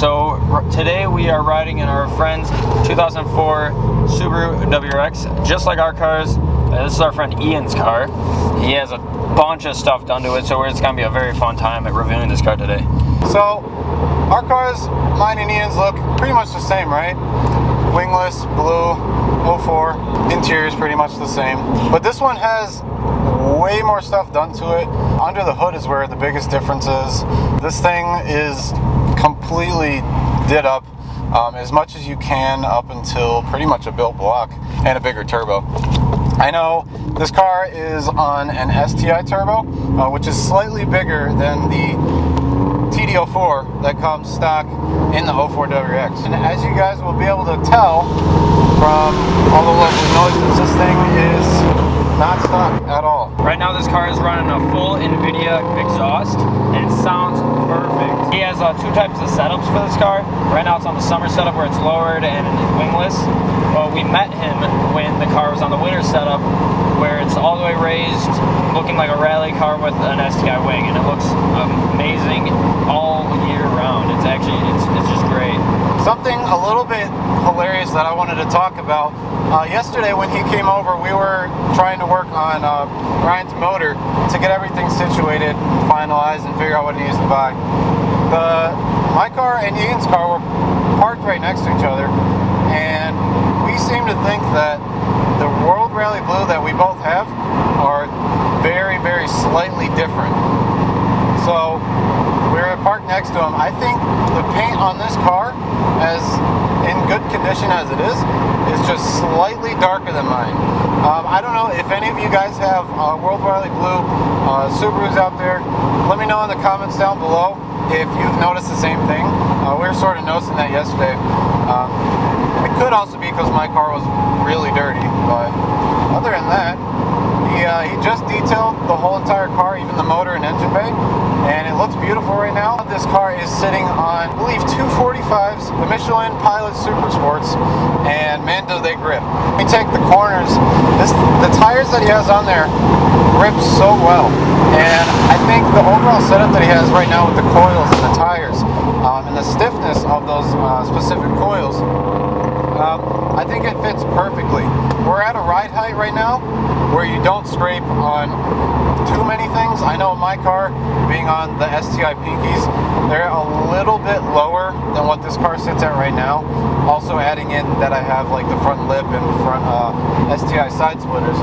So today we are riding in our friend's 2004 Subaru WRX, just like our cars. This is our friend Ian's car. He has a bunch of stuff done to it, so it's going to be a very fun time at reviewing this car today. So our cars, mine and Ian's, look pretty much the same, right? Wingless, blue, 04. Interior is pretty much the same. But this one has way more stuff done to it. Under the hood is where the biggest difference is. This thing is completely did up as much as you can up until pretty much a built block and a bigger turbo. I know this car is on an STI Turbo, which is slightly bigger than the TD04 that comes stock in the 04 WRX. And as you guys will be able to tell from all the lovely noises, this thing is not stock at all. Right now this car is running a full Invidia exhaust and it sounds perfect. He has two types of setups for this car. Right now it's on the summer setup where it's lowered and wingless. Well, we met him when the car was on the winter setup where it's all the way raised, looking like a rally car with an STI wing, and it looks amazing all year round. It's actually, it's just great. Something a little bit hilarious that I wanted to talk about. Yesterday when he came over, we were trying to work on Ryan's motor to get everything situated, finalized, and figure out what he needs to buy. My car and Ian's car were parked right next to each other, and we seem to think that the World Rally Blue that we both have are very, very slightly different. So we're parked next to him. I think the paint on this car, as in good condition as it is just slightly darker than mine. I don't know if any of you guys have World Rally Blue Subarus out there. Let me know in the comments down below if you've noticed the same thing. We were sort of noticing that yesterday. It could also be because my car was really dirty, but other than that, he just detailed the whole entire car, even the motor and engine bay, and it looks beautiful right now. This car is sitting on, I believe, 245s, the Michelin Pilot Super Sports, and man, do they grip. Let me take the corners. The tires that he has on there grip so well, and I think the overall setup that he has right now with the coils and the tires and the stiffness of those specific coils, I think it fits perfectly. We're at a ride height right now where you don't scrape on too many things. I know my car, being on the STI Pinkies, they're a little bit lower than what this car sits at right now. Also adding in that I have like the front lip and front STI side splitters.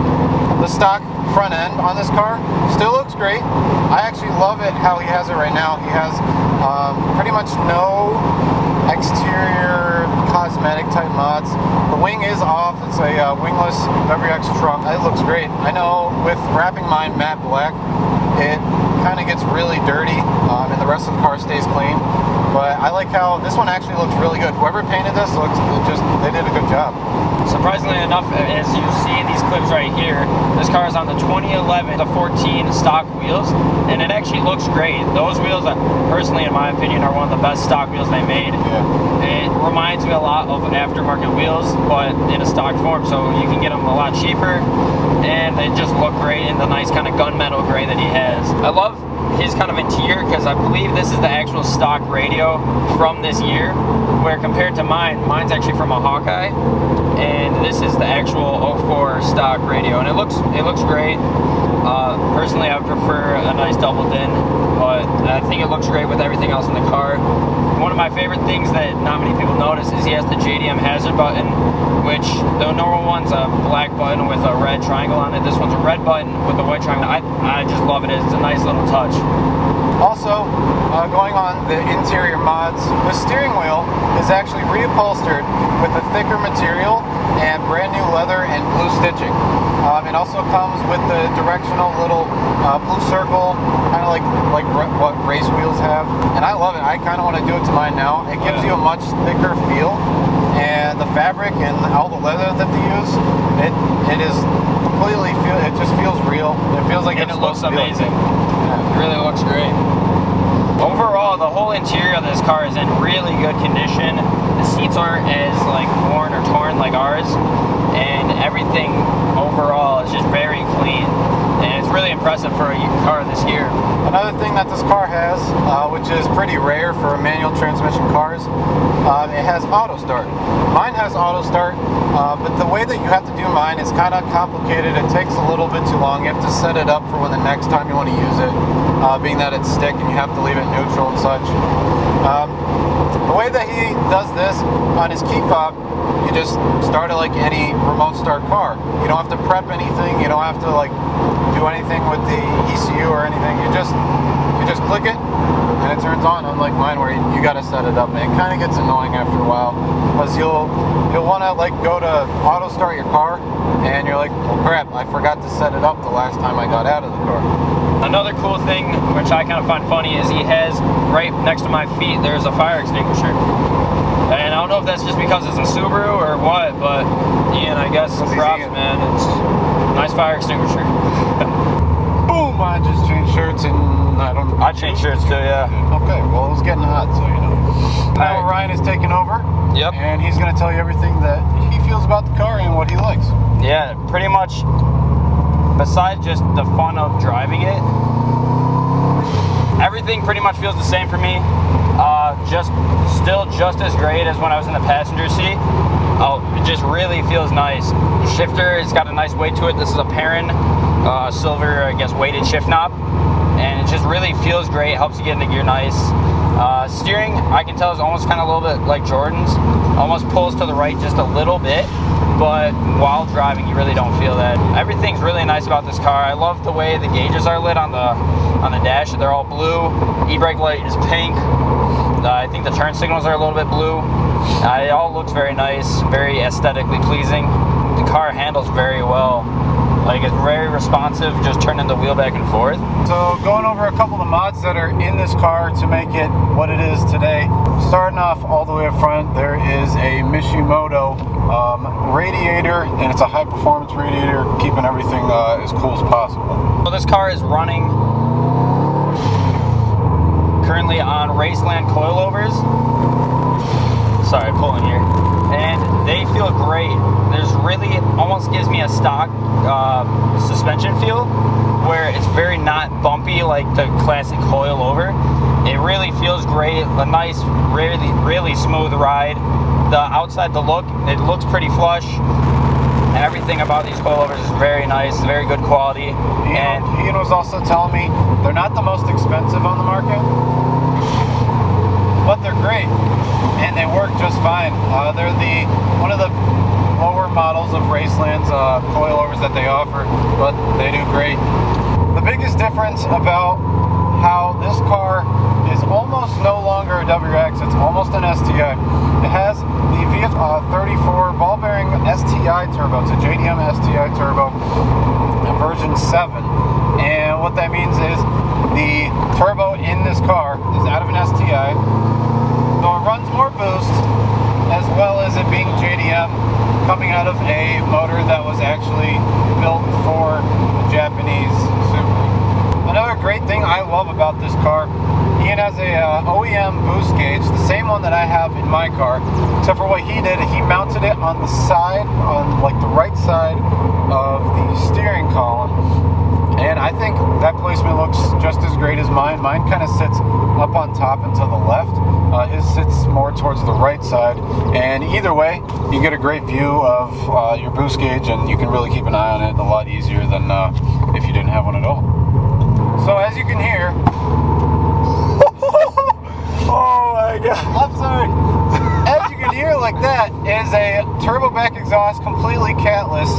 The stock front end on this car still looks great. I actually love it how he has it right now. He has pretty much no exterior cosmetic type mods. The wing is off. It's a wingless WRX trunk. It looks great. I know with wrapping mine matte black, it kind of gets really dirty and the rest of the car stays clean. But I like how this one actually looks really good. Whoever painted this they did a good job. Surprisingly enough, as you see in these clips right here, this car is on the 2011 to 14 stock wheels, and it actually looks great. Those wheels, personally, in my opinion, are one of the best stock wheels they made. Yeah. It reminds me a lot of aftermarket wheels, but in a stock form, so you can get them a lot cheaper, and they just look great in the nice kind of gunmetal gray that he has. I love his kind of interior because I believe this is the actual stock radio from this year, where compared to mine's actually from a Hawkeye, and this is the actual 04 stock radio, and it looks great. Personally, I would prefer a nice double din, but I think it looks great with everything else in the car. One of my favorite things that not many people notice is he has the JDM Hazard Button, which the normal one's a black button with a red triangle on it. This one's a red button with a white triangle. I just love it. It's a nice little touch. Also, going on the interior mods, the steering wheel is actually reupholstered with a thicker material and brand new leather and blue stitching. It also comes with the directional little blue circle, kind of like what race wheels have. And I love it. I kind of want to do it to mine now. It gives you a much thicker feel, and the fabric and all the leather that they use, it is completely it just feels real. It feels like it looks amazing. Yeah, it really looks great. Overall, the whole interior of this car is in really good condition. The seats aren't as worn or torn like ours, and everything overall is just very clean. And it's really impressive impressive for a car this year. Another thing that this car has, which is pretty rare for manual transmission cars, it has auto start. Mine has auto start, but the way that you have to do mine is kind of complicated. It takes a little bit too long. You have to set it up for when the next time you want to use it, being that it's stick and you have to leave it neutral and such. The way that he does this on his key fob, you just start it like any remote start car. You don't have to prep anything. You don't have to like do anything with the ECU or anything. You just click it and it turns on. Unlike mine, where you got to set it up, and it kind of gets annoying after a while because you'll want to like go to auto start your car and you're like, well, crap, I forgot to set it up the last time I got out of the car. Another cool thing, which I kind of find funny, is he has right next to my feet, there's a fire extinguisher. And I don't know if that's just because it's a Subaru or what, but Ian, I guess props, man. It's a nice fire extinguisher. Boom! I just changed shirts and I changed shirts too, yeah. Okay, well it was getting hot, so you know. Now Ryan is taking over. Yep. And he's going to tell you everything that he feels about the car and what he likes. Yeah, pretty much. Besides just the fun of driving it, everything pretty much feels the same for me. Still just as great as when I was in the passenger seat. It just really feels nice. Shifter, it's got a nice weight to it. This is a Perrin silver, I guess, weighted shift knob, and it just really feels great. Helps you get into gear nice. Steering, I can tell, is almost kind of a little bit like Jordan's. Almost pulls to the right just a little bit, but while driving, you really don't feel that. Everything's really nice about this car. I love the way the gauges are lit on the dash. They're all blue. E-brake light is pink. I think the turn signals are a little bit blue. It all looks very nice, very aesthetically pleasing. The car handles very well. Like, it's very responsive, just turning the wheel back and forth. So going over a couple of the mods that are in this car to make it what it is today. Starting off all the way up front, there is a Mishimoto radiator, and it's a high performance radiator, keeping everything as cool as possible. So this car is running currently on Raceland Coilovers. Sorry, pulling here. And they feel great. There's really, almost gives me a stock suspension feel, where it's very not bumpy like the classic coilover. It really feels great. A nice, really smooth ride. The outside, it looks pretty flush. Everything about these coilovers is very nice, very good quality. Ian was also telling me they're not the most expensive on the market, but they're great and they work just fine. They're one of the lower models of Raceland's coilovers that they offer, but they do great. The biggest difference about how this car is almost no longer a WRX, it's almost an STI. It has the VF34 ball bearing STI Turbo. It's a JDM STI Turbo version 7. And what that means is the turbo in this car is out of an STI. So it runs more boost, as well as it being JDM, coming out of a motor that was actually built for the Japanese Subaru. Another great thing I love about this car, Ian has a OEM Boost Gauge, the same one that I have in my car, except for what he did, he mounted it on the side, on like the right side of the steering column. And I think that placement looks just as great as mine. Mine kind of sits up on top and to the left. His sits more towards the right side. And either way, you get a great view of your boost gauge, and you can really keep an eye on it a lot easier than if you didn't have one at all. So as you can hear, oh my God, I'm sorry. As you can hear, like that is a Turboback exhaust, completely catless.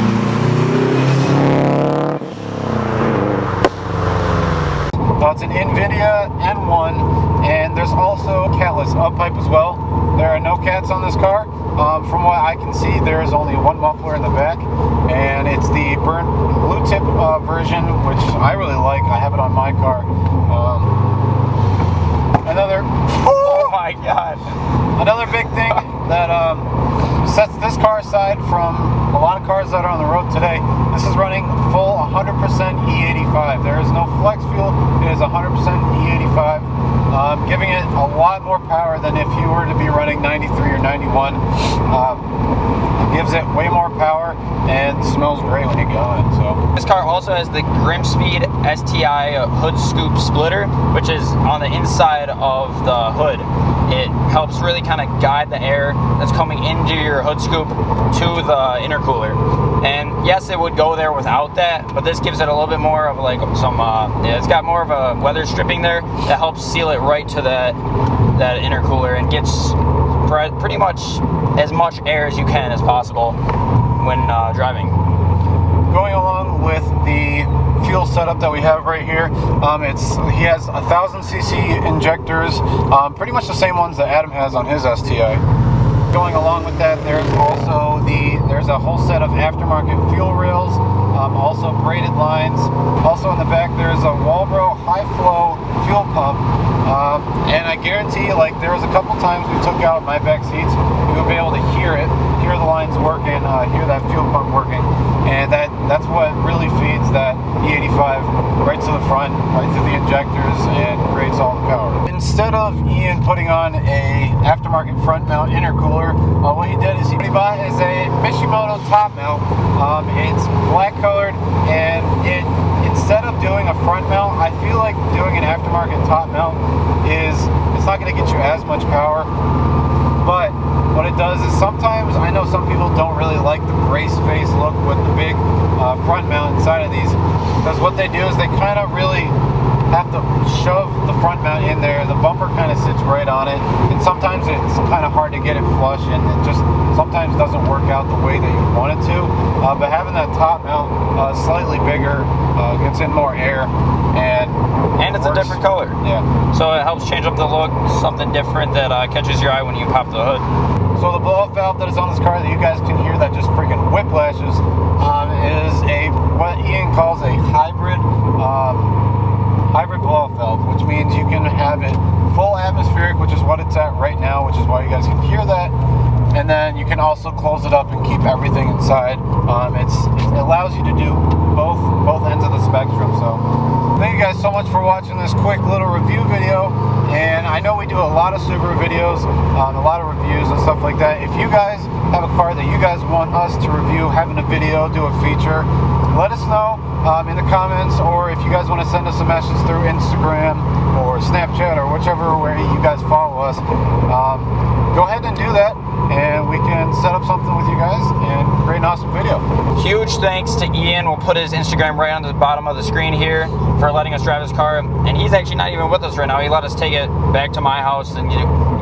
It's an Invidia N1, and there's also catless up pipe as well. There are no cats on this car. From what I can see, there is only one muffler in the back, and it's the burnt blue tip version, which I really like. I have it on my car. Oh my God! Another big thing that sets this car aside from a lot of cars that are on the road today, this is running full 100% E85. There is no flex fuel. It is 100% E85. giving it a lot more power than if you were to be running 93 or 91. Gives it way more power and smells great when you go in. So this car also has the Grimmspeed STI Hoodscoop splitter, which is on the inside of the hood. It helps really kind of guide the air that's coming into your hood scoop to the intercooler. And yes, it would go there without that, but this gives it a little bit more of like some, yeah, it's got more of a weather stripping there that helps seal it right to that intercooler and gets pretty much as much air as you can as possible when driving. Going along with the fuel setup that we have right here, he has 1000cc injectors, pretty much the same ones that Adam has on his STI. Going along with that, there's also there's a whole set of aftermarket fuel rails, also braided lines. Also in the back, there's a Walbro high flow fuel pump, and I guarantee, like, there was a couple times we took out my back seats, you would be able to hear the lines working, hear that fuel pump working, and that's what really feeds that E85 right to the front, right through the injectors, and creates all the power. Instead of Ian putting on a aftermarket front mount intercooler, what he did is he bought is a Mishimoto top mount. It's black colored, and instead of doing a front mount, I feel like doing an aftermarket top mount it's not going to get you as much power. But what it does is sometimes, I know some people don't really like the brace face look with the big front mount inside of these, because what they do is they kind of really have to shove the front mount in there. The bumper kind of sits right on it, and sometimes it's kind of hard to get it flush, and it just sometimes doesn't work out the way that you want it to. But having that top mount slightly bigger gets in more air, and it's a different color. Yeah. So it helps change up the look, something different that catches your eye when you pop the hood. So the blow-off valve that is on this car that you guys can hear that just freaking whiplashes is what Ian calls a hybrid blow-off valve, which means you can have it full atmospheric, which is what it's at right now, which is why you guys can hear that. And then you can also close it up and keep everything inside. It allows you to do both ends of the spectrum. So thank you guys so much for watching this quick little review video. And I know we do a lot of Subaru videos, a lot of reviews and stuff like that. If you guys have a car that you guys want us to review, having a video, do a feature, let us know in the comments, or if you guys want to send us a message through Instagram or Snapchat or whichever way you guys follow us, go ahead and do that, and we can set up something with you guys and create an awesome video. Huge thanks to Ian. We'll put his Instagram right on the bottom of the screen here for letting us drive his car, and he's actually not even with us right now. He let us take it back to my house, and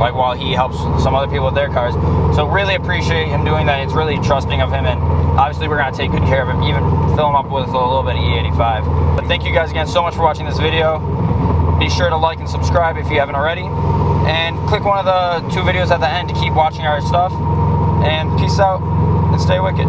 like while he helps some other people with their cars. So really appreciate him doing that. It's really trusting of him, and obviously we're gonna take good care of him, even fill him up with a little bit of E85. But thank you guys again so much for watching this video. Be sure to like and subscribe if you haven't already, and click one of the 2 videos at the end to keep watching our stuff. And peace out and stay wicked.